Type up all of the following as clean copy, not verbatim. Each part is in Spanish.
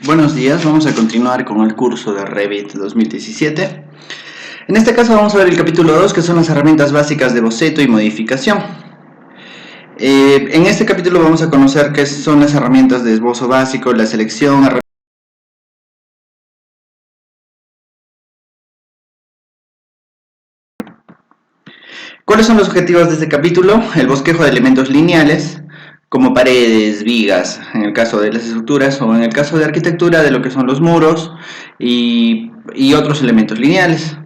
Buenos días, vamos a continuar con el curso de Revit 2017. En este caso vamos a ver el capítulo 2, que son las herramientas básicas de boceto y modificación. En este capítulo vamos a conocer qué son las herramientas de esbozo básico, la selección, ¿Cuáles son los objetivos de este capítulo? El bosquejo de elementos lineales, como paredes, vigas, en el caso de las estructuras, o en el caso de arquitectura, de lo que son los muros y otros elementos lineales.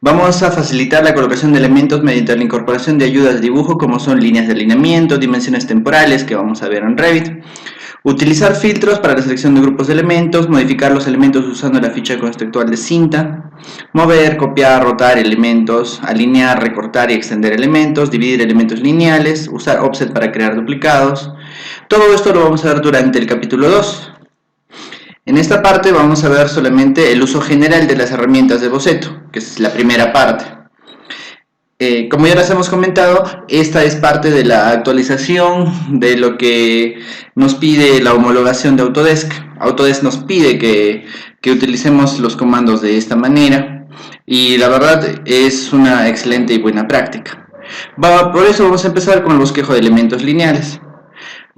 Vamos a facilitar la colocación de elementos mediante la incorporación de ayudas de dibujo, como son líneas de alineamiento, dimensiones temporales, que vamos a ver en Revit. Utilizar filtros para la selección de grupos de elementos, modificar los elementos usando la ficha conceptual de cinta, mover, copiar, rotar elementos, alinear, recortar y extender elementos, dividir elementos lineales, usar offset para crear duplicados. Todo esto lo vamos a ver durante el capítulo 2. En esta parte vamos a ver solamente el uso general de las herramientas de boceto, que es la primera parte. Como ya les hemos comentado, esta es parte de la actualización de lo que nos pide la homologación de Autodesk. Autodesk nos pide que utilicemos los comandos de esta manera y la verdad es una excelente y buena práctica. Por eso vamos a empezar con el bosquejo de elementos lineales.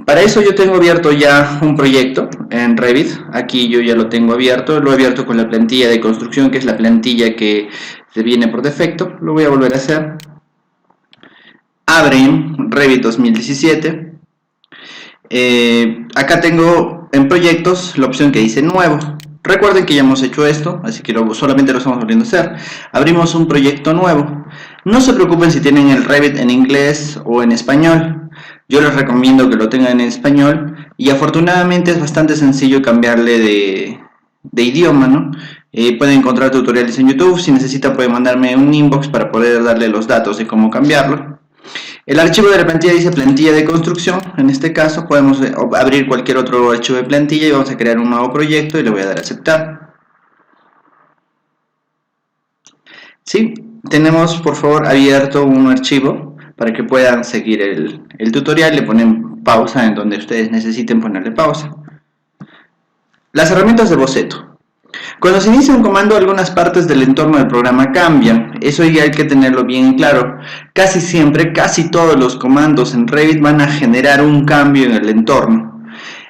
Para eso yo tengo abierto ya un proyecto en Revit. Aquí yo ya lo tengo abierto, lo he abierto con la plantilla de construcción, que es la plantilla que se viene por defecto. Lo voy a volver a hacer. Abre Revit 2017. Acá tengo en proyectos la opción que dice nuevo. Recuerden que ya hemos hecho esto, así que solamente lo estamos volviendo a hacer. Abrimos un proyecto nuevo. No se preocupen si tienen el Revit en inglés o en español. Yo les recomiendo que lo tengan en español y afortunadamente es bastante sencillo cambiarle de idioma, ¿no? Pueden encontrar tutoriales en YouTube. Si necesita pueden mandarme un inbox para poder darle los datos de cómo cambiarlo. El archivo de la plantilla dice plantilla de construcción. En este caso podemos abrir cualquier otro archivo de plantilla y vamos a crear un nuevo proyecto y le voy a dar a aceptar. Sí, tenemos por favor abierto un archivo para que puedan seguir el tutorial. Le ponen pausa en donde ustedes necesiten ponerle pausa. Las herramientas de boceto. Cuando se inicia un comando, algunas partes del entorno del programa cambian. Eso ya hay que tenerlo bien claro. Casi siempre, casi todos los comandos en Revit van a generar un cambio en el entorno.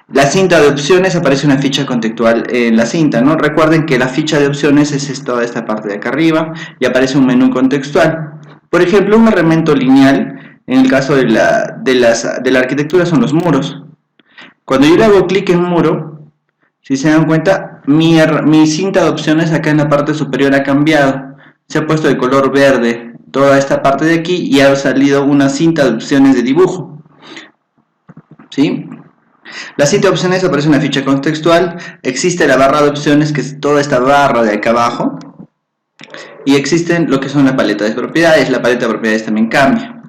La cinta de opciones, aparece una ficha contextual en la cinta, ¿no? Recuerden que la ficha de opciones es toda esta parte de acá arriba y aparece un menú contextual. Por ejemplo, un elemento lineal, en el caso de la arquitectura, son los muros. Cuando yo le hago clic en muro, si se dan cuenta, mi cinta de opciones acá en la parte superior ha cambiado. Se ha puesto de color verde toda esta parte de aquí y ha salido una cinta de opciones de dibujo. ¿Sí? La cinta de opciones aparece una ficha contextual, existe la barra de opciones, que es toda esta barra de acá abajo, y existen lo que son la paleta de propiedades. La paleta de propiedades también cambia.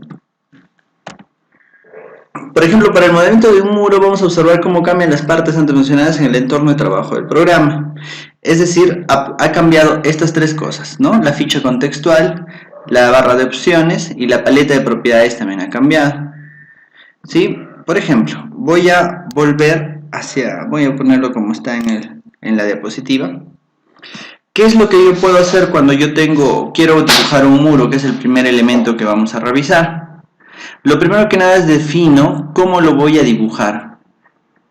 Por ejemplo, para el movimiento de un muro vamos a observar cómo cambian las partes antes mencionadas en el entorno de trabajo del programa. Es decir, ha cambiado estas tres cosas, ¿no? La ficha contextual, la barra de opciones y la paleta de propiedades también ha cambiado. ¿Sí? Por ejemplo, voy a ponerlo como está en la diapositiva. ¿Qué es lo que yo puedo hacer cuando quiero dibujar un muro, que es el primer elemento que vamos a revisar? Lo primero que nada es defino cómo lo voy a dibujar,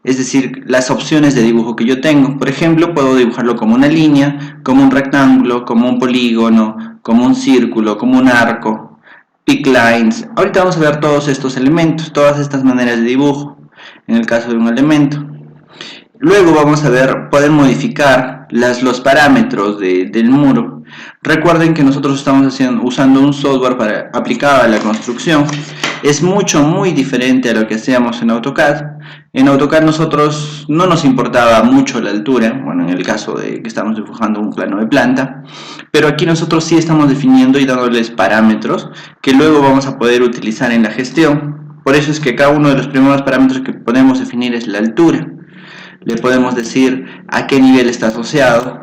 es decir, las opciones de dibujo que yo tengo. Por ejemplo, puedo dibujarlo como una línea, como un rectángulo, como un polígono, como un círculo, como un arco, pick lines. Ahorita vamos a ver todos estos elementos, todas estas maneras de dibujo, en el caso de un elemento. Luego vamos a poder modificar los parámetros del muro. Recuerden que nosotros estamos usando un software aplicado a la construcción. Es muy diferente a lo que hacíamos en AutoCAD. En AutoCAD nosotros no nos importaba mucho la altura, bueno, en el caso de que estamos dibujando un plano de planta, pero aquí nosotros sí estamos definiendo y dándoles parámetros que luego vamos a poder utilizar en la gestión. Por eso es que cada uno de los primeros parámetros que podemos definir es la altura. Le podemos decir a qué nivel está asociado,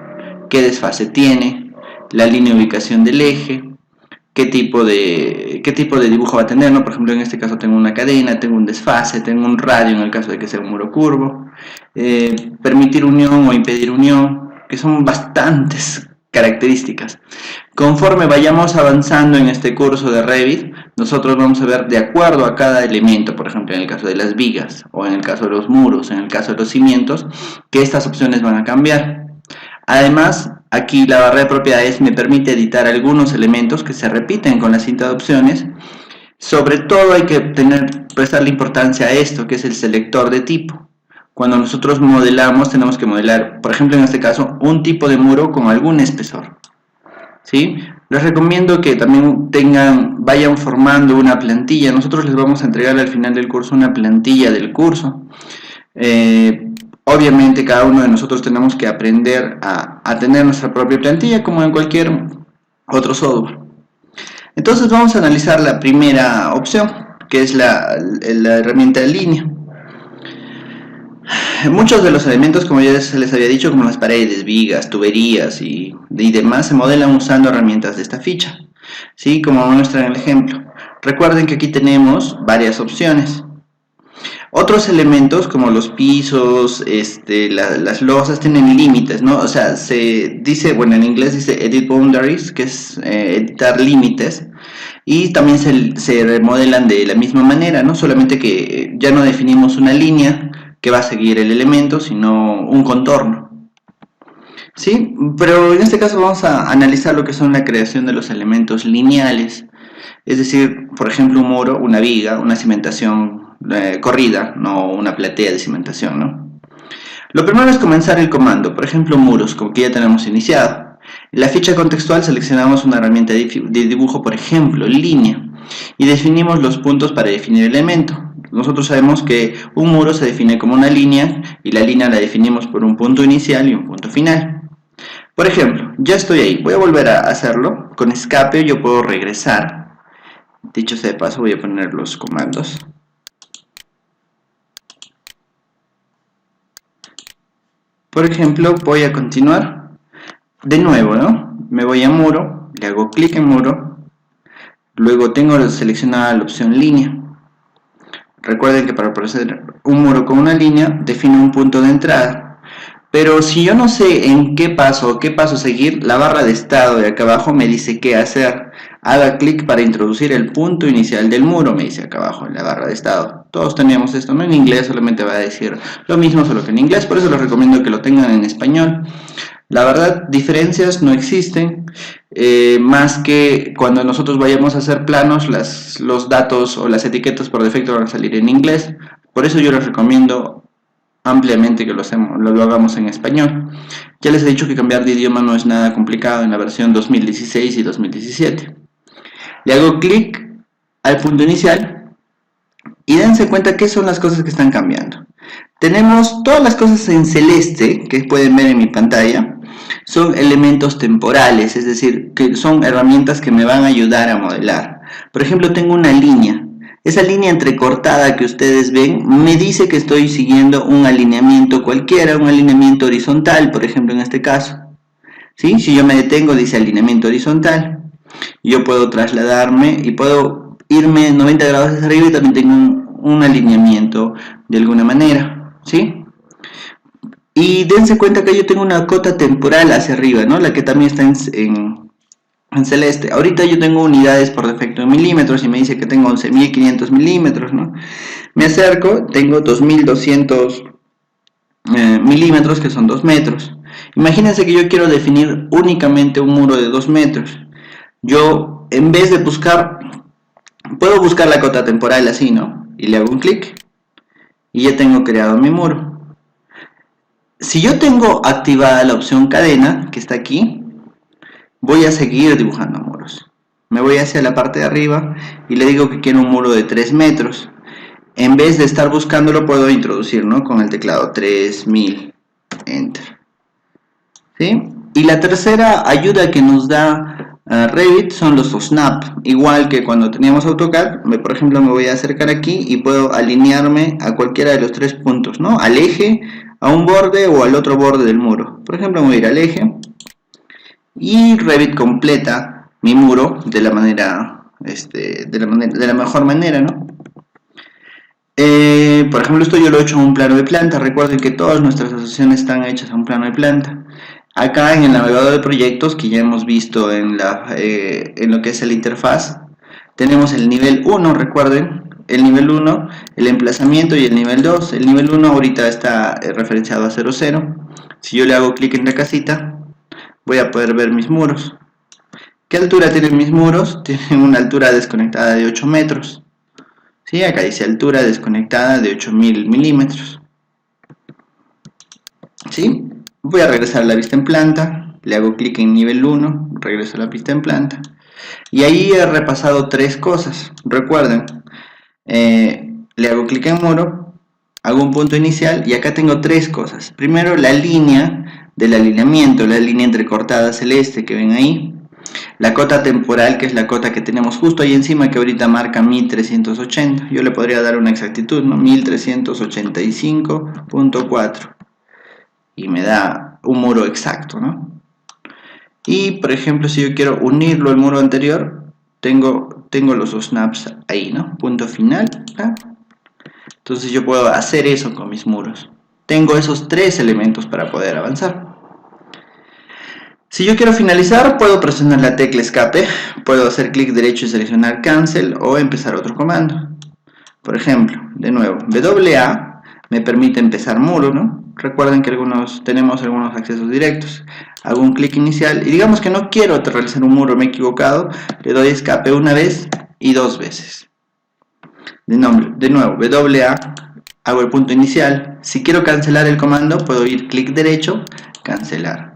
qué desfase tiene, la línea de ubicación del eje, qué tipo de dibujo va a tener, ¿no? Por ejemplo, en este caso tengo una cadena, tengo un desfase, tengo un radio en el caso de que sea un muro curvo, permitir unión o impedir unión, que son bastantes características. Conforme vayamos avanzando en este curso de Revit, nosotros vamos a ver de acuerdo a cada elemento, por ejemplo en el caso de las vigas, o en el caso de los muros, en el caso de los cimientos, que estas opciones van a cambiar. Además, aquí la barra de propiedades me permite editar algunos elementos que se repiten con la cinta de opciones. Sobre todo hay que prestarle importancia a esto, que es el selector de tipo. Cuando nosotros modelamos, tenemos que modelar, por ejemplo en este caso, un tipo de muro con algún espesor, ¿sí? Les recomiendo que también vayan formando una plantilla. Nosotros les vamos a entregar al final del curso una plantilla del curso. Obviamente cada uno de nosotros tenemos que aprender a tener nuestra propia plantilla como en cualquier otro software. Entonces vamos a analizar la primera opción, que es la herramienta de línea. Muchos de los elementos, como ya se les había dicho, como las paredes, vigas, tuberías y demás, se modelan usando herramientas de esta ficha, ¿sí? Como muestra en el ejemplo. Recuerden que aquí tenemos varias opciones. Otros elementos como los pisos, las losas tienen límites, ¿no? O sea, se dice, bueno, en inglés dice edit boundaries, que es editar límites, y también se remodelan de la misma manera, ¿no? Solamente que ya no definimos una línea que va a seguir el elemento, sino un contorno, ¿sí? Pero en este caso vamos a analizar lo que son la creación de los elementos lineales, es decir, por ejemplo, un muro, una viga, una cimentación corrida, no una platea de cimentación, ¿no? Lo primero es comenzar el comando, por ejemplo, muros, como que ya tenemos iniciado. En la ficha contextual seleccionamos una herramienta de dibujo, por ejemplo, línea, y definimos los puntos para definir el elemento. Nosotros sabemos que un muro se define como una línea, y la línea la definimos por un punto inicial y un punto final. Por ejemplo, ya estoy ahí, voy a volver a hacerlo. Con escape yo puedo regresar. Dicho sea de paso, voy a poner los comandos. Por ejemplo, voy a continuar. De nuevo, ¿no? Me voy a muro, le hago clic en muro. Luego tengo seleccionada la opción línea. Recuerden que para proceder un muro con una línea, defino un punto de entrada. Pero si yo no sé en qué paso seguir, la barra de estado de acá abajo me dice qué hacer. Haga clic para introducir el punto inicial del muro, me dice acá abajo en la barra de estado. Todos teníamos esto, ¿no? En inglés solamente va a decir lo mismo, solo que en inglés, por eso les recomiendo que lo tengan en español. La verdad, diferencias no existen, más que cuando nosotros vayamos a hacer planos, los datos o las etiquetas por defecto van a salir en inglés. Por eso yo les recomiendo ampliamente que lo hagamos en español. Ya les he dicho que cambiar de idioma no es nada complicado en la versión 2016 y 2017. Le hago clic al punto inicial y dense cuenta qué son las cosas que están cambiando. Tenemos todas las cosas en celeste que pueden ver en mi pantalla, son elementos temporales, es decir, que son herramientas que me van a ayudar a modelar. Por ejemplo, tengo una línea. Esa línea entrecortada que ustedes ven me dice que estoy siguiendo un alineamiento cualquiera, un alineamiento horizontal, por ejemplo en este caso. ¿Sí? Si yo me detengo dice alineamiento horizontal. Yo puedo trasladarme y puedo irme 90 grados hacia arriba y también tengo un alineamiento de alguna manera, ¿sí? Y dense cuenta que yo tengo una cota temporal hacia arriba, ¿no? La que también está en celeste. Ahorita yo tengo unidades por defecto en milímetros y me dice que tengo 11.500 milímetros, ¿no? Me acerco, tengo 2.200 milímetros, que son 2 metros. Imagínense que yo quiero definir únicamente un muro de 2 metros. Yo, en vez de buscar, puedo buscar la cota temporal así, ¿no? Y le hago un clic y ya tengo creado mi muro. Si yo tengo activada la opción cadena, que está aquí, voy a seguir dibujando muros. Me voy hacia la parte de arriba y le digo que quiero un muro de 3 metros. En vez de estar buscándolo, puedo introducir, ¿no? Con el teclado 3000, enter. ¿Sí? Y la tercera ayuda que nos da Revit son los snap. Igual que cuando teníamos AutoCAD, por ejemplo me voy a acercar aquí y puedo alinearme a cualquiera de los 3 puntos, ¿no? Al eje, a un borde o al otro borde del muro. Por ejemplo me voy a ir al eje y Revit completa mi muro de la manera, de la mejor manera, ¿no? Por ejemplo, esto yo lo he hecho en un plano de planta. Recuerden que todas nuestras asociaciones están hechas en un plano de planta. Acá en el navegador de proyectos, que ya hemos visto en lo que es la interfaz, tenemos el nivel 1, recuerden, el nivel 1, el emplazamiento y el nivel 2. El nivel 1 ahorita está referenciado a 00. Si yo le hago clic en la casita, voy a poder ver mis muros. ¿Qué altura tienen mis muros? Tienen una altura desconectada de 8 metros. ¿Sí? Acá dice altura desconectada de 8000 milímetros. ¿Sí? Voy a regresar a la vista en planta, le hago clic en nivel 1, regreso a la vista en planta. Y ahí he repasado 3 cosas. Recuerden, le hago clic en muro, hago un punto inicial y acá tengo 3 cosas. Primero, la línea del alineamiento, la línea entrecortada celeste que ven ahí. La cota temporal, que es la cota que tenemos justo ahí encima, que ahorita marca 1380. Yo le podría dar una exactitud, ¿no? 1385.4. Y me da un muro exacto, ¿no? Y, por ejemplo, si yo quiero unirlo al muro anterior, tengo los dos snaps ahí, ¿no? Punto final, ¿no? Entonces yo puedo hacer eso con mis muros. Tengo esos 3 elementos para poder avanzar. Si yo quiero finalizar, puedo presionar la tecla escape, puedo hacer clic derecho y seleccionar cancel o empezar otro comando. Por ejemplo, de nuevo, WA me permite empezar muro, ¿no? Recuerden que tenemos algunos accesos directos. Hago un clic inicial y digamos que no quiero realizar un muro, me he equivocado, le doy escape una vez y 2 veces. De nuevo, WA, hago el punto inicial. Si quiero cancelar el comando, puedo ir clic derecho, cancelar.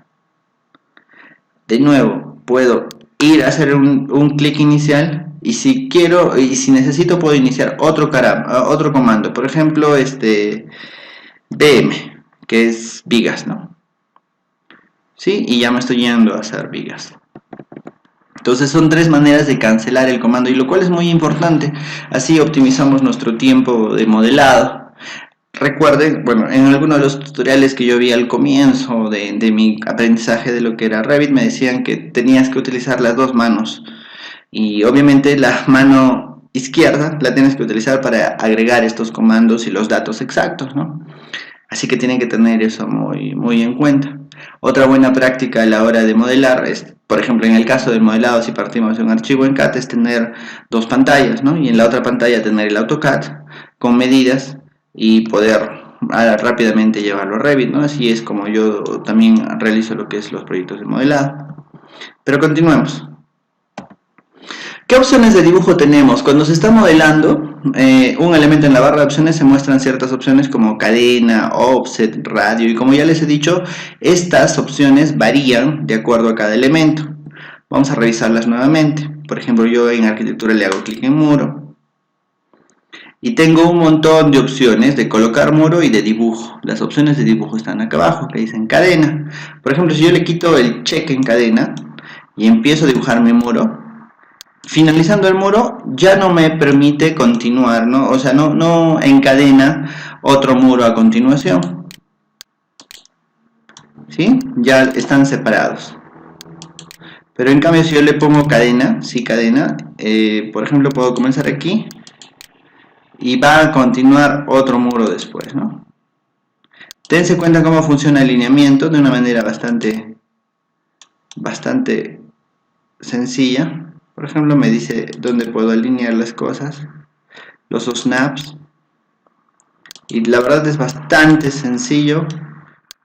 De nuevo, puedo ir a hacer un clic inicial y si quiero y si necesito puedo iniciar otro comando. Por ejemplo, BM, que es vigas, ¿no? ¿Sí? Y ya me estoy yendo a hacer vigas. Entonces son 3 maneras de cancelar el comando y lo cual es muy importante. Así optimizamos nuestro tiempo de modelado. Recuerden, bueno, en algunos de los tutoriales que yo vi al comienzo de mi aprendizaje de lo que era Revit me decían que tenías que utilizar las 2 manos y obviamente la mano izquierda la tienes que utilizar para agregar estos comandos y los datos exactos, ¿no? Así que tienen que tener eso muy, muy en cuenta. Otra buena práctica a la hora de modelar es, por ejemplo, en el caso del modelado, si partimos de un archivo en CAD, es tener 2 pantallas, ¿no? Y en la otra pantalla tener el AutoCAD con medidas y poder rápidamente llevarlo a Revit, ¿no? Así es como yo también realizo lo que es los proyectos de modelado. Pero continuemos. ¿Qué opciones de dibujo tenemos? Cuando se está modelando un elemento en la barra de opciones se muestran ciertas opciones como cadena, offset, radio y como ya les he dicho, estas opciones varían de acuerdo a cada elemento. Vamos a revisarlas nuevamente. Por ejemplo, yo en arquitectura le hago clic en muro y tengo un montón de opciones de colocar muro y de dibujo. Las opciones de dibujo están acá abajo, que dicen cadena. Por ejemplo, si yo le quito el check en cadena y empiezo a dibujar mi muro, finalizando el muro ya no me permite continuar, ¿no? O sea, no encadena otro muro a continuación. ¿Sí? Ya están separados. Pero en cambio si yo le pongo cadena, sí cadena, por ejemplo puedo comenzar aquí y va a continuar otro muro después, ¿no? Dense cuenta cómo funciona el alineamiento de una manera bastante sencilla. Por ejemplo, me dice dónde puedo alinear las cosas, los snaps. Y la verdad es bastante sencillo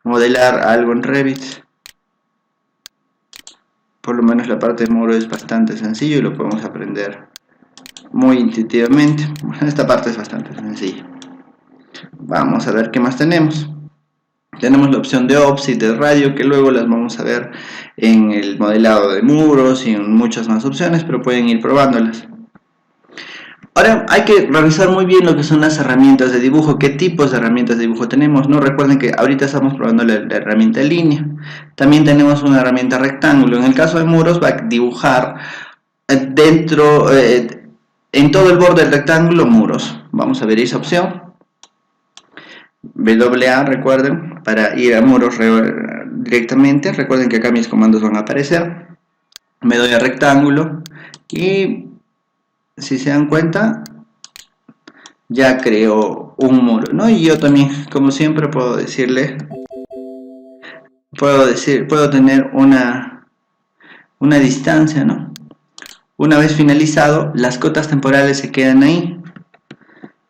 modelar algo en Revit. Por lo menos la parte de muro es bastante sencillo y lo podemos aprender muy intuitivamente. Esta parte es bastante sencilla. Vamos a ver qué más tenemos. Tenemos la opción de offset, de radio, que luego las vamos a ver en el modelado de muros y en muchas más opciones, pero pueden ir probándolas. Ahora hay que revisar muy bien lo que son las herramientas de dibujo, qué tipos de herramientas de dibujo tenemos, ¿no? Recuerden que ahorita estamos probando la herramienta línea. También tenemos una herramienta rectángulo. En el caso de muros va a dibujar dentro, en todo el borde del rectángulo, muros. Vamos a ver esa opción. WA, recuerden, para ir a muros directamente. Recuerden que acá mis comandos van a aparecer. me doy a rectángulo y si se dan cuenta ya creo un muro, ¿no? Y yo también, como siempre, puedo tener una distancia, ¿no? Una vez finalizado, las cotas temporales se quedan ahí.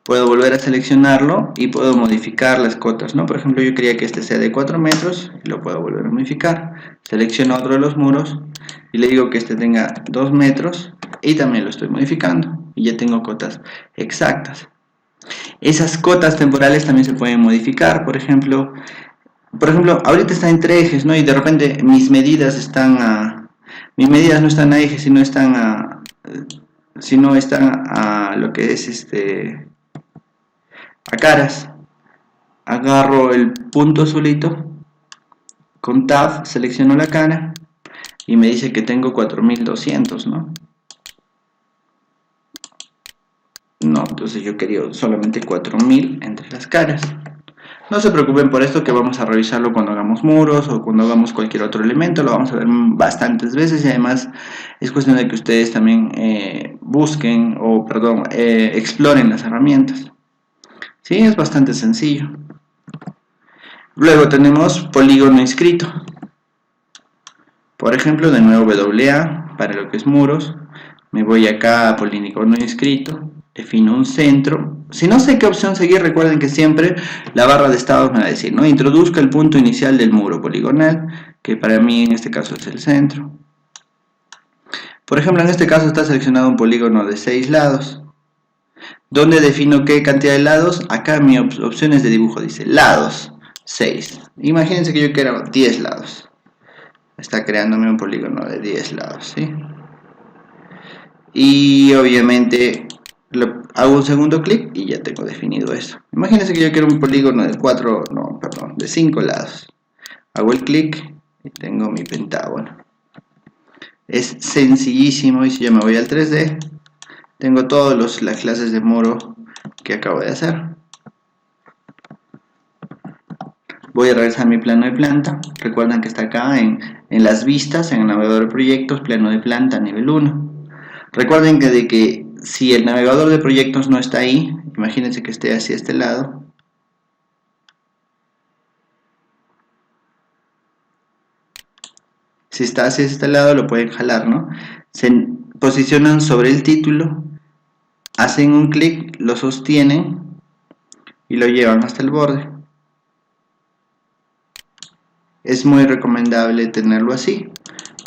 Puedo volver a seleccionarlo y puedo modificar las cotas, ¿no? Por ejemplo, yo quería que este sea de 4 metros y lo puedo volver a modificar. Selecciono otro de los muros y le digo que este tenga 2 metros y también lo estoy modificando y ya tengo cotas exactas. Esas cotas temporales también se pueden modificar, por ejemplo, ahorita está entre ejes, ¿no? Y de repente mis medidas no están a ejes, sino están a lo que es a caras. Agarro el punto azulito, con Tab selecciono la cara y me dice que tengo 4200, ¿no? No, entonces yo quería solamente 4000 entre las caras. No se preocupen por esto, que vamos a revisarlo cuando hagamos muros o cuando hagamos cualquier otro elemento. Lo vamos a ver bastantes veces y además es cuestión de que ustedes también exploren las herramientas. Sí, es bastante sencillo. Luego tenemos polígono inscrito. Por ejemplo, de nuevo WA para lo que es muros. Me voy acá a polígono inscrito. Defino un centro. Si no sé qué opción seguir, recuerden que siempre la barra de estados me va a decir, ¿no? Introduzca el punto inicial del muro poligonal, que para mí en este caso es el centro. Por ejemplo, en este caso está seleccionado un polígono de 6 lados. ¿Dónde defino qué cantidad de lados? Acá mi opciones de dibujo dice lados 6. Imagínense que yo quiero 10 lados. Está creándome un polígono de 10 lados, ¿sí? Y obviamente hago un segundo clic y ya tengo definido eso. Imagínense que yo quiero un polígono de 5 lados. Hago el clic y tengo mi pentágono. Es sencillísimo y si yo me voy al 3D, tengo todas las clases de muro que acabo de hacer. Voy a regresar a mi plano de planta. Recuerden que está acá en las vistas, en el navegador de proyectos, plano de planta nivel 1. Recuerden que si el navegador de proyectos no está ahí, imagínense que esté hacia este lado. Si está hacia este lado lo pueden jalar, ¿no? Se posicionan sobre el título, hacen un clic, lo sostienen y lo llevan hasta el borde. Es muy recomendable tenerlo así,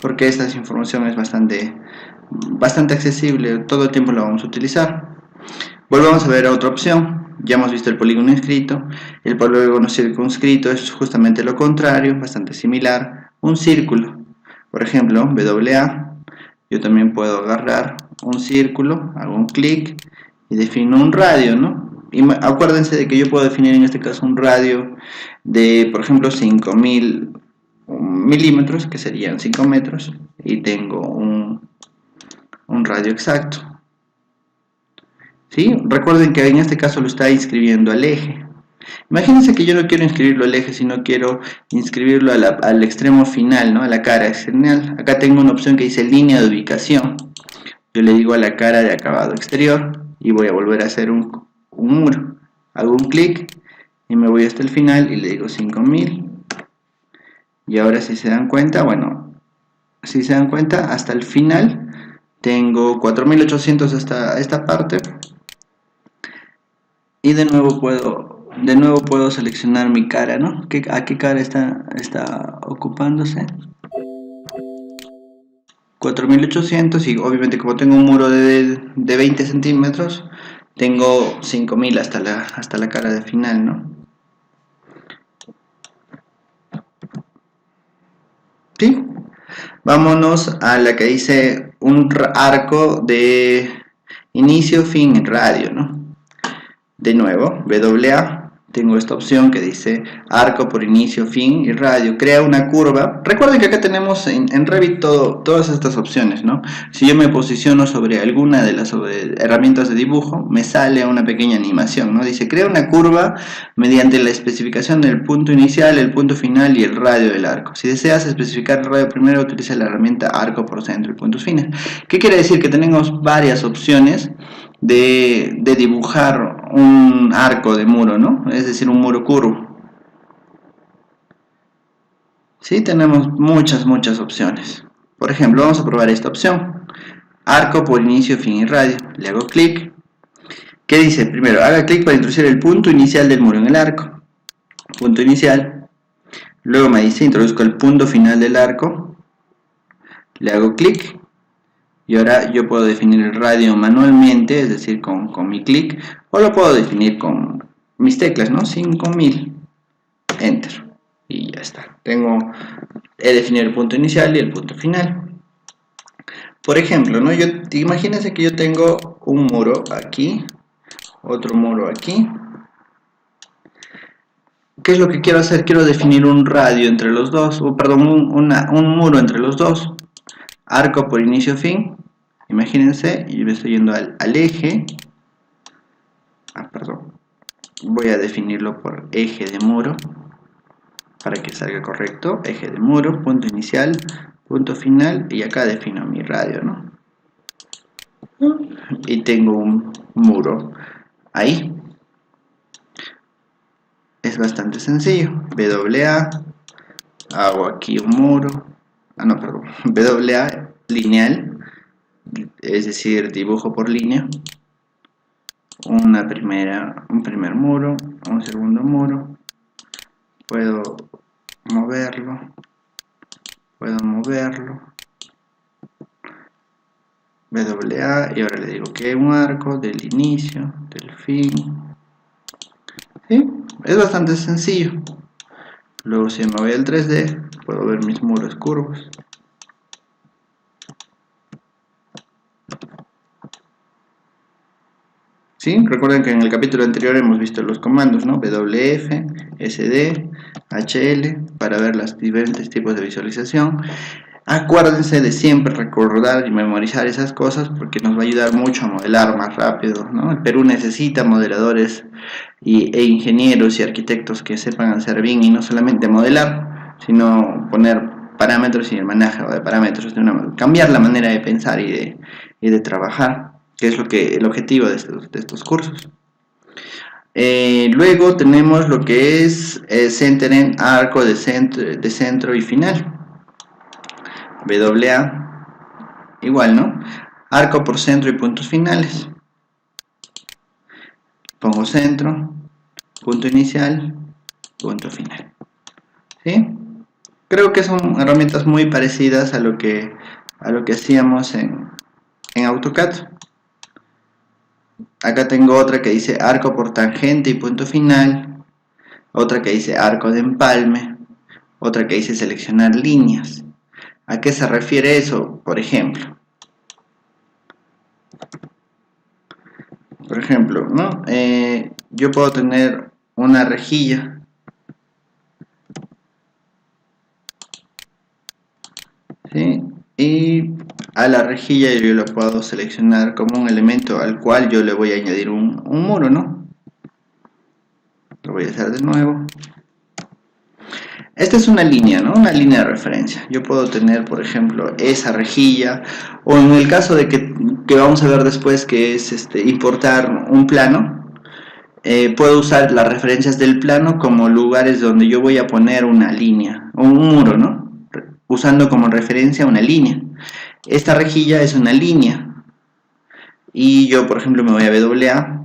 porque esta información es bastante accesible, todo el tiempo la vamos a utilizar. Volvamos a ver otra opción. Ya hemos visto el polígono inscrito. El polígono circunscrito es justamente lo contrario, bastante similar, un círculo. Por ejemplo, WA, yo también puedo agarrar un círculo, hago un clic y defino un radio, ¿no? Y acuérdense de que yo puedo definir en este caso un radio de, por ejemplo, 5000 milímetros, que serían 5 metros, y tengo un radio exacto. ¿Sí? Recuerden que en este caso lo está inscribiendo al eje. Imagínense que yo no quiero inscribirlo al eje, sino quiero inscribirlo al extremo final, ¿no? A la cara externa. Acá tengo una opción que dice línea de ubicación. Yo le digo a la cara de acabado exterior y voy a volver a hacer un muro. Hago un clic y me voy hasta el final y le digo 5000. Y ahora si se dan cuenta, hasta el final tengo 4800 hasta esta parte. Y de nuevo puedo seleccionar mi cara, ¿no? ¿A qué cara está ocupándose? 4800 y obviamente como tengo un muro de 20 centímetros, tengo 5000 hasta la cara de final, ¿no? ¿Sí? Vámonos a la que dice un arco de inicio, fin, radio, ¿no? De nuevo, WA, tengo esta opción que dice arco por inicio, fin y radio. Crea una curva. Recuerden que acá tenemos en Revit todas estas opciones, ¿no? Si yo me posiciono sobre alguna de las herramientas de dibujo, me sale una pequeña animación, ¿no? Dice crea una curva mediante la especificación del punto inicial, el punto final y el radio del arco. Si deseas especificar el radio primero, utiliza la herramienta arco por centro y puntos finales. ¿Qué quiere decir? Que tenemos varias opciones de dibujar un arco de muro, ¿no? Es decir, un muro curvo. Sí, tenemos muchas opciones. Por ejemplo, vamos a probar esta opción. Arco por inicio, fin y radio. Le hago clic. ¿Qué dice? Primero, haga clic para introducir el punto inicial del muro en el arco. Punto inicial. Luego me dice, introduzco el punto final del arco. Le hago clic. Y ahora yo puedo definir el radio manualmente, es decir, con mi clic, o lo puedo definir con mis teclas, ¿no? 5000, enter, y ya está. He definido el punto inicial y el punto final. Por ejemplo, ¿no? Imagínense que yo tengo un muro aquí, otro muro aquí. ¿Qué es lo que quiero hacer? Quiero definir un radio entre los dos, o perdón, un muro entre los dos. Arco por inicio, fin. Imagínense, yo me estoy yendo al eje. Perdón. Voy a definirlo por eje de muro para que salga correcto. Eje de muro, punto inicial, punto final, y acá defino mi radio, ¿no? Y tengo un muro ahí. Es bastante sencillo. WA, hago aquí un muro. No, perdón. WA lineal, es decir, dibujo por línea. Un primer muro, un segundo muro. Puedo moverlo. WA, y ahora le digo que un arco del inicio, del fin. ¿Sí? Es bastante sencillo. Luego, si me voy al 3D, puedo ver mis muros curvos. ¿Sí? Recuerden que en el capítulo anterior hemos visto los comandos, ¿no? WF, SD, HL, para ver los diferentes tipos de visualización. Acuérdense de siempre recordar y memorizar esas cosas porque nos va a ayudar mucho a modelar más rápido, ¿no? El Perú necesita modeladores e ingenieros y arquitectos que sepan hacer bien y no solamente modelar, sino poner parámetros y el manejo de parámetros, cambiar la manera de pensar y de trabajar, que es el objetivo de estos cursos. Luego tenemos lo que es centeren, arco de centro y final. WA, igual, ¿no? Arco por centro y puntos finales. Pongo centro, punto inicial, punto final. ¿Sí? Creo que son herramientas muy parecidas a lo que hacíamos en AutoCAD. Acá tengo otra que dice arco por tangente y punto final. Otra que dice arco de empalme. Otra que dice seleccionar líneas. ¿A qué se refiere eso? Por ejemplo, ¿no? Yo puedo tener una rejilla. ¿Sí? Y a la rejilla yo la puedo seleccionar como un elemento al cual yo le voy a añadir un muro, ¿no? Lo voy a hacer de nuevo. Esta es una línea, ¿no? Una línea de referencia. Yo puedo tener, por ejemplo, esa rejilla, o en el caso de que vamos a ver después, que es importar un plano, puedo usar las referencias del plano como lugares donde yo voy a poner una línea, o un muro, ¿no? Usando como referencia una línea. Esta rejilla es una línea. Y yo, por ejemplo, me voy a WA,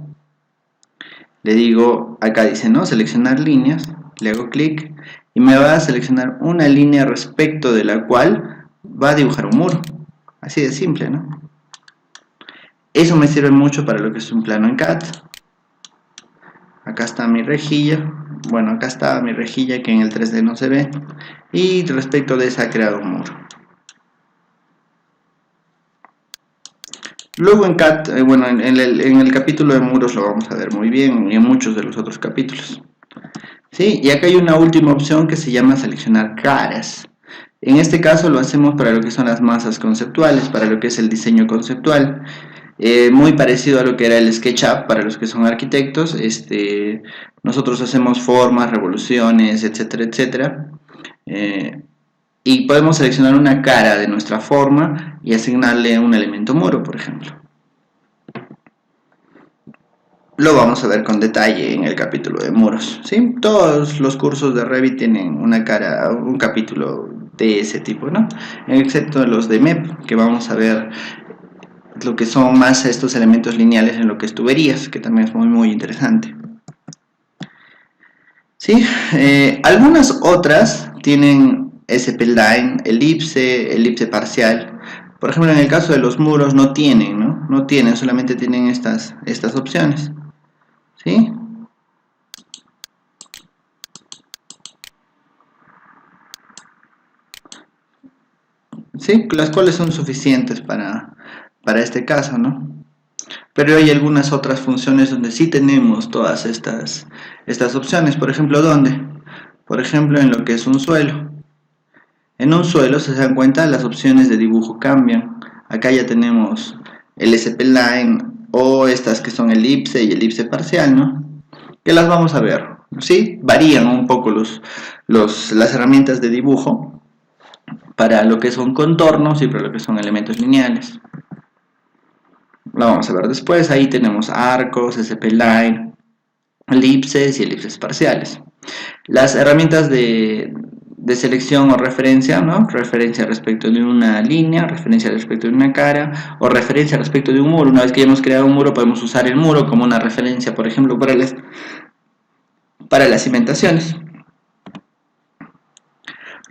le digo, acá dice, ¿no? Seleccionar líneas, le hago clic y me va a seleccionar una línea respecto de la cual va a dibujar un muro. Así de simple, ¿no? Eso me sirve mucho para lo que es un plano en CAD. Acá está mi rejilla. Bueno, acá está mi rejilla que en el 3D no se ve. Y respecto de esa ha creado un muro. Luego en CAD, bueno, en el capítulo de muros lo vamos a ver muy bien y en muchos de los otros capítulos. ¿sí? Y acá hay una última opción que se llama seleccionar caras. En este caso lo hacemos para lo que son las masas conceptuales, para lo que es el diseño conceptual. Muy parecido a lo que era el SketchUp para los que son arquitectos. Nosotros hacemos formas, revoluciones, etcétera, etcétera. Y podemos seleccionar una cara de nuestra forma y asignarle un elemento muro, por ejemplo. Lo vamos a ver con detalle en el capítulo de muros, ¿sí? Todos los cursos de Revit tienen una cara, un capítulo de ese tipo, ¿no? Excepto los de MEP, que vamos a ver lo que son más estos elementos lineales en lo que es tuberías, que también es muy interesante. ¿Sí? Algunas otras tienen SP-line, elipse parcial. Por ejemplo, en el caso de los muros no tienen, ¿no? No tienen, solamente tienen estas opciones. ¿Sí? ¿Sí? Las cuales son suficientes para este caso, ¿no? Pero hay algunas otras funciones donde sí tenemos todas estas opciones. Por ejemplo, ¿dónde? Por ejemplo, en lo que es un suelo. En un suelo, si se dan cuenta, las opciones de dibujo cambian. Acá ya tenemos el SP-line o estas que son elipse y elipse parcial, ¿no? Que las vamos a ver. Sí, varían un poco las herramientas de dibujo para lo que son contornos y para lo que son elementos lineales. Lo vamos a ver después. Ahí tenemos arcos, SP-line, elipses y elipses parciales. Las herramientas de selección o referencia, ¿no? Referencia respecto de una línea, referencia respecto de una cara o referencia respecto de un muro. Una vez que ya hemos creado un muro, podemos usar el muro como una referencia, por ejemplo, para las cimentaciones.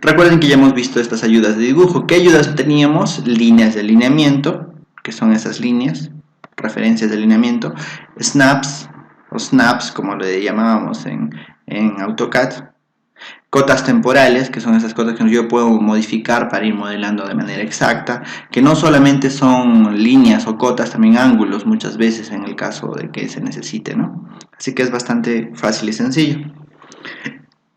Recuerden que ya hemos visto estas ayudas de dibujo. ¿Qué ayudas teníamos? Líneas de alineamiento, que son esas líneas, referencias de alineamiento, snaps o snaps, como le llamábamos en AutoCAD, cotas temporales, que son esas cotas que yo puedo modificar para ir modelando de manera exacta, que no solamente son líneas o cotas, también ángulos muchas veces en el caso de que se necesite, ¿no? Así que es bastante fácil y sencillo.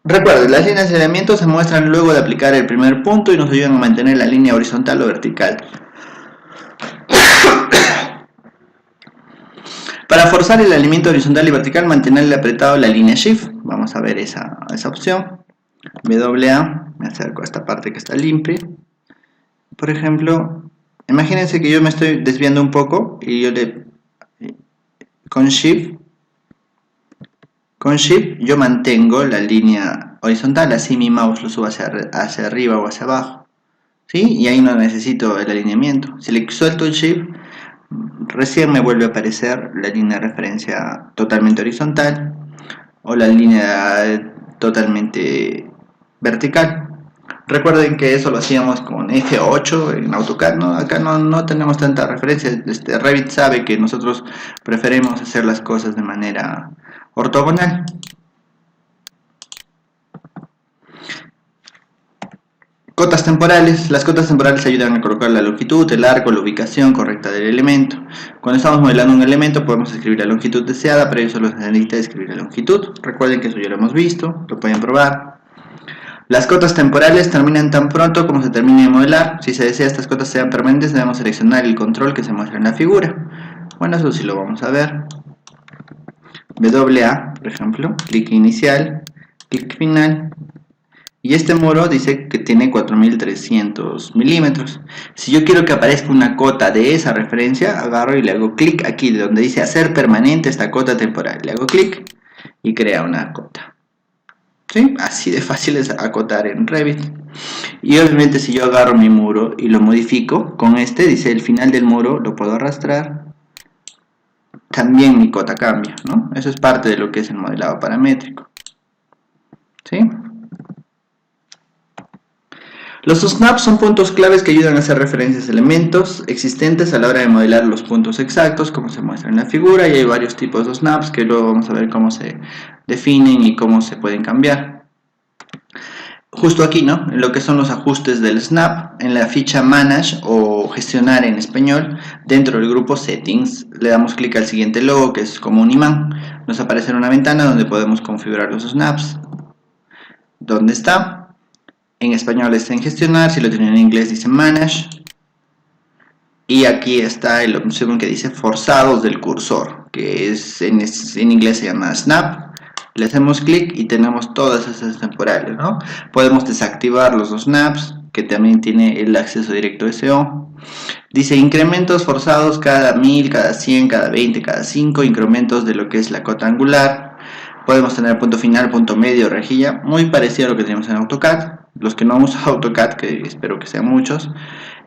Recuerden, las líneas de alineamiento se muestran luego de aplicar el primer punto y nos ayudan a mantener la línea horizontal o vertical. Para forzar el alineamiento horizontal y vertical, mantenerle apretado la línea Shift. Vamos a ver esa opción. WA, me acerco a esta parte que está limpia. Por ejemplo, imagínense que yo me estoy desviando un poco y yo con Shift yo mantengo la línea horizontal, así mi mouse lo subo hacia arriba o hacia abajo, ¿sí? Y ahí no necesito el alineamiento. Si le suelto el Shift, recién me vuelve a aparecer la línea de referencia totalmente horizontal o la línea totalmente vertical. Recuerden que eso lo hacíamos con F8 en AutoCAD, ¿no? Acá no tenemos tanta referencia. Revit sabe que nosotros preferimos hacer las cosas de manera ortogonal. Cotas temporales. Las cotas temporales ayudan a colocar la longitud, el arco, la ubicación correcta del elemento. Cuando estamos modelando un elemento podemos escribir la longitud deseada, pero eso solo se necesita escribir la longitud. Recuerden que eso ya lo hemos visto, lo pueden probar. Las cotas temporales terminan tan pronto como se termine de modelar. Si se desea estas cotas sean permanentes, debemos seleccionar el control que se muestra en la figura. Bueno, eso sí lo vamos a ver. WA, por ejemplo, clic inicial, clic final. Y este muro dice que tiene 4300 milímetros. Si yo quiero que aparezca una cota de esa referencia, agarro y le hago clic aquí donde dice hacer permanente esta cota temporal. Le hago clic y crea una cota. ¿Sí? Así de fácil es acotar en Revit. Y obviamente si yo agarro mi muro y lo modifico, con dice el final del muro, lo puedo arrastrar. También mi cota cambia, ¿no? Eso es parte de lo que es el modelado paramétrico. ¿Sí? Los snaps son puntos claves que ayudan a hacer referencias a elementos existentes a la hora de modelar los puntos exactos, como se muestra en la figura, y hay varios tipos de snaps que luego vamos a ver cómo se definen y cómo se pueden cambiar. Justo aquí, ¿no? En lo que son los ajustes del snap, en la ficha Manage o Gestionar en español, dentro del grupo Settings, le damos clic al siguiente logo que es como un imán. Nos aparece una ventana donde podemos configurar los snaps. ¿Dónde está? En español está en gestionar, si lo tienen en inglés dice manage. Y aquí está la opción que dice forzados del cursor, que en inglés se llama snap. Le hacemos clic y tenemos todas esas temporales, ¿no? Podemos desactivar los dos snaps, que también tiene el acceso directo SEO. Dice incrementos forzados cada 1000, cada 100, cada 20, cada 5, incrementos de lo que es la cota angular. Podemos tener punto final, punto medio, rejilla, muy parecido a lo que tenemos en AutoCAD. Los que no han usado AutoCAD, que espero que sean muchos,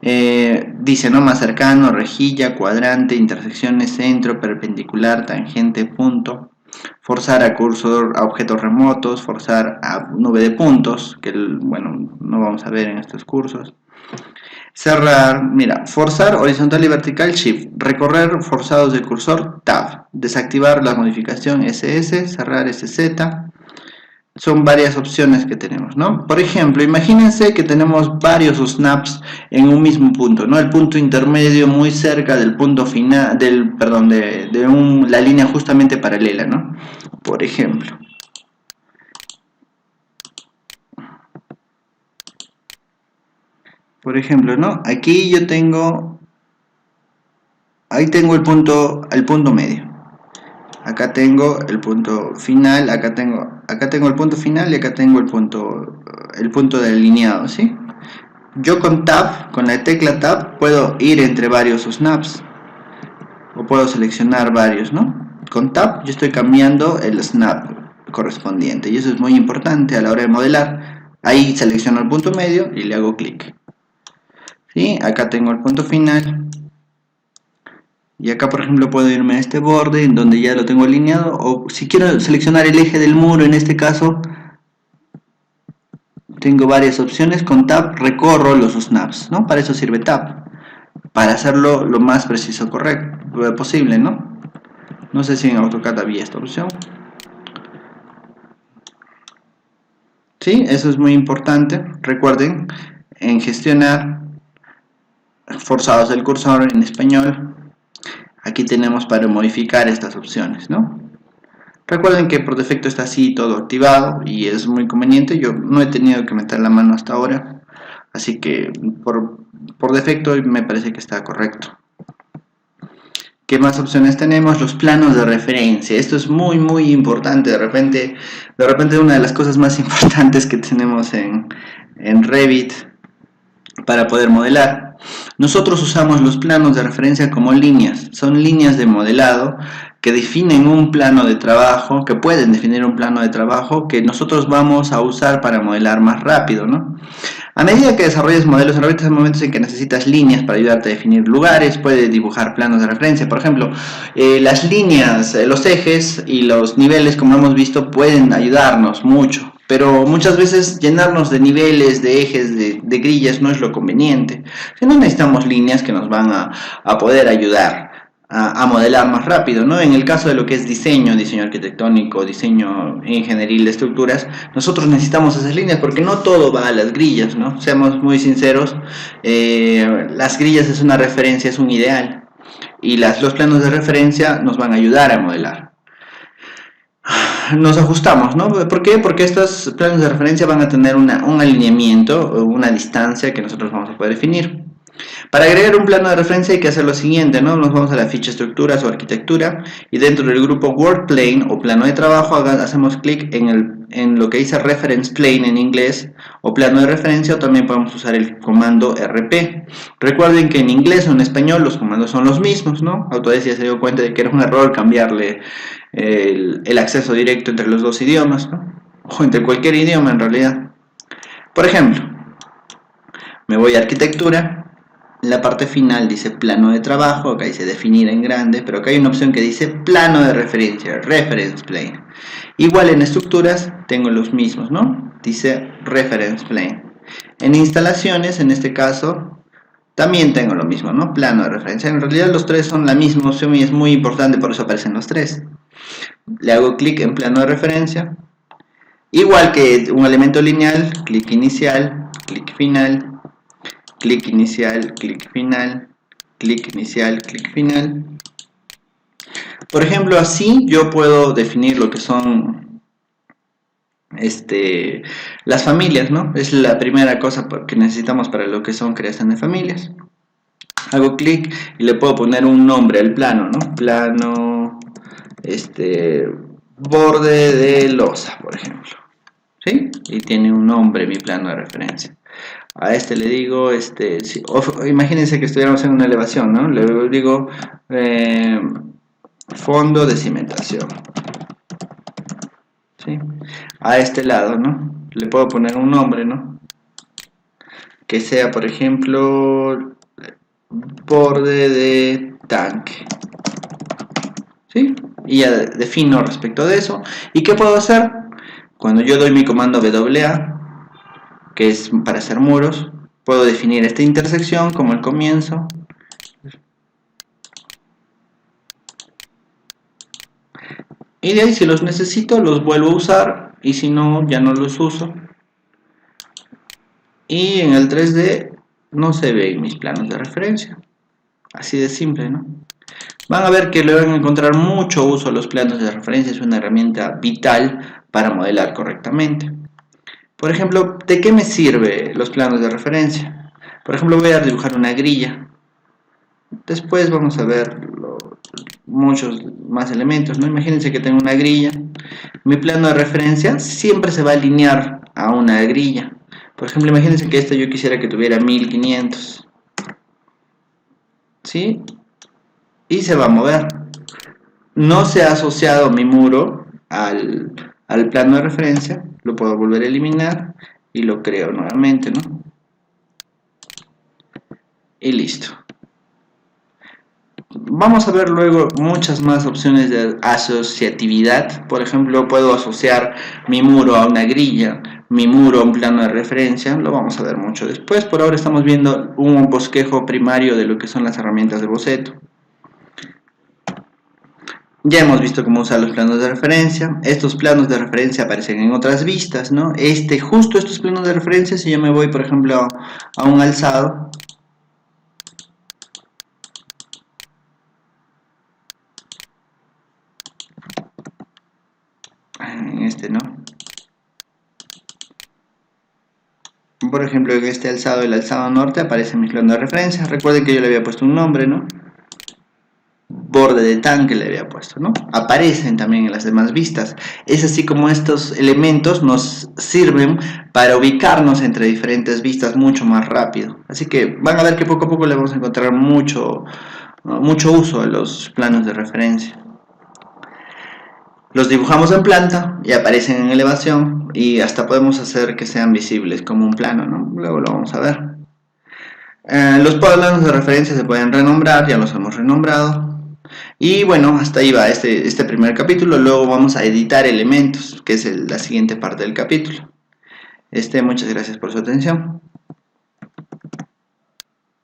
dice, ¿no? Más cercano, rejilla, cuadrante, intersecciones, centro, perpendicular, tangente, punto. Forzar a cursor a objetos remotos, forzar a nube de puntos, que bueno, no vamos a ver en estos cursos. Cerrar, mira, forzar horizontal y vertical, Shift. Recorrer forzados del cursor, Tab. Desactivar la modificación SS, cerrar SZ. Son varias opciones que tenemos, ¿no? Por ejemplo, imagínense que tenemos varios snaps en un mismo punto, ¿no? El punto intermedio muy cerca del punto final, la línea justamente paralela, ¿no? Por ejemplo. ¿no? Aquí yo tengo, ahí tengo el punto medio. Acá tengo el punto final, acá tengo el punto final y acá tengo el punto de alineado, ¿sí? Yo con Tab, con la tecla Tab, puedo ir entre varios snaps o puedo seleccionar varios, ¿no? Con Tab yo estoy cambiando el snap correspondiente y eso es muy importante a la hora de modelar. Ahí selecciono el punto medio y le hago clic. ¿Sí? Acá tengo el punto final. Y acá por ejemplo puedo irme a este borde en donde ya lo tengo alineado, o si quiero seleccionar el eje del muro, en este caso tengo varias opciones. Con Tab recorro los snaps, ¿no? Para eso sirve Tab, para hacerlo lo más preciso posible, ¿no? No sé si en AutoCAD había esta opción. Sí, eso es muy importante. Recuerden, en gestionar, forzados el cursor en español, aquí tenemos para modificar estas opciones, ¿no? Recuerden que por defecto está así todo activado y es muy conveniente. Yo no he tenido que meter la mano hasta ahora, así que por defecto me parece que está correcto. ¿Qué más opciones tenemos? Los planos de referencia. Esto es muy importante. De repente una de las cosas más importantes que tenemos en Revit para poder modelar. Nosotros usamos los planos de referencia como líneas. Son líneas de modelado que definen un plano de trabajo, que pueden definir un plano de trabajo que nosotros vamos a usar para modelar más rápido, ¿no? A medida que desarrolles modelos, hay momentos en que necesitas líneas para ayudarte a definir lugares, puedes dibujar planos de referencia. Por ejemplo, las líneas, los ejes y los niveles, como hemos visto, pueden ayudarnos mucho. Pero muchas veces llenarnos de niveles, de ejes, de grillas no es lo conveniente. Si no, necesitamos líneas que nos van a poder ayudar a modelar más rápido, ¿no? En el caso de lo que es diseño arquitectónico, diseño ingenieril de estructuras, nosotros necesitamos esas líneas porque no todo va a las grillas, ¿no? Seamos muy sinceros, las grillas es una referencia, es un ideal, y los planos de referencia nos van a ayudar a modelar. Nos ajustamos, ¿no? ¿Por qué? Porque estos planos de referencia van a tener un alineamiento, una distancia que nosotros vamos a poder definir. Para agregar un plano de referencia hay que hacer lo siguiente, ¿no? Nos vamos a la ficha estructuras o arquitectura y dentro del grupo Work Plane o plano de trabajo hacemos clic en lo que dice Reference Plane en inglés o plano de referencia, o también podemos usar el comando RP. Recuerden que en inglés o en español los comandos son los mismos, ¿no? Autodesk ya se dio cuenta de que era un error cambiarle el acceso directo entre los dos idiomas, ¿no? O entre cualquier idioma en realidad. Por ejemplo, me voy a arquitectura. En la parte final dice plano de trabajo, acá dice definir en grande, pero acá hay una opción que dice plano de referencia, reference plane. Igual en estructuras tengo los mismos, ¿no? Dice reference plane. En instalaciones, en este caso, también tengo lo mismo, ¿no? Plano de referencia. En realidad los tres son la misma opción y es muy importante, por eso aparecen los tres. Le hago clic en plano de referencia. Igual que un elemento lineal, clic inicial, clic final. Clic inicial, clic final, clic inicial, clic final. Por ejemplo, así yo puedo definir lo que son las familias, ¿no? Es la primera cosa que necesitamos para lo que son creación de familias. Hago clic y le puedo poner un nombre al plano, ¿no? Plano, borde de losa, por ejemplo. ¿Sí? Y tiene un nombre mi plano de referencia. A le digo, imagínense que estuviéramos en una elevación, ¿no? Le digo fondo de cimentación. ¿Sí? A este lado, ¿no? Le puedo poner un nombre, ¿no? Que sea, por ejemplo, borde de tanque. ¿Sí? Y ya defino respecto de eso. ¿Y qué puedo hacer? Cuando yo doy mi comando WA, que es para hacer muros, puedo definir esta intersección como el comienzo. Y de ahí, si los necesito, los vuelvo a usar. Y si no, ya no los uso. Y en el 3D no se ven mis planos de referencia. Así de simple, ¿no? Van a ver que le van a encontrar mucho uso a los planos de referencia. Es una herramienta vital para modelar correctamente. Por ejemplo, ¿de qué me sirven los planos de referencia? Por ejemplo, voy a dibujar una grilla. Después vamos a ver muchos más elementos, ¿no? Imagínense que tengo una grilla. Mi plano de referencia siempre se va a alinear a una grilla. Por ejemplo, imagínense que esta yo quisiera que tuviera 1500. ¿Sí? Y se va a mover. No se ha asociado mi muro al plano de referencia. Lo puedo volver a eliminar y lo creo nuevamente, ¿no? Y listo. Vamos a ver luego muchas más opciones de asociatividad. Por ejemplo, puedo asociar mi muro a una grilla, mi muro a un plano de referencia. Lo vamos a ver mucho después. Por ahora estamos viendo un bosquejo primario de lo que son las herramientas de boceto. Ya hemos visto cómo usar los planos de referencia. Estos planos de referencia aparecen en otras vistas, ¿no? Justo estos planos de referencia, si yo me voy, por ejemplo, a un alzado, en ¿no? Por ejemplo, en este alzado, el alzado norte, aparece mi plano de referencia. Recuerden que yo le había puesto un nombre, ¿no? Borde de tanque le había puesto, ¿no? Aparecen también en las demás vistas. Es así como estos elementos nos sirven para ubicarnos entre diferentes vistas mucho más rápido. Así que van a ver que poco a poco le vamos a encontrar mucho uso a los planos de referencia. Los dibujamos en planta y aparecen en elevación y hasta podemos hacer que sean visibles como un plano, ¿no? Luego lo vamos a ver. Los planos de referencia se pueden renombrar, ya los hemos renombrado. Y bueno, hasta ahí va este primer capítulo. Luego vamos a editar elementos, que es la siguiente parte del capítulo. Muchas gracias por su atención.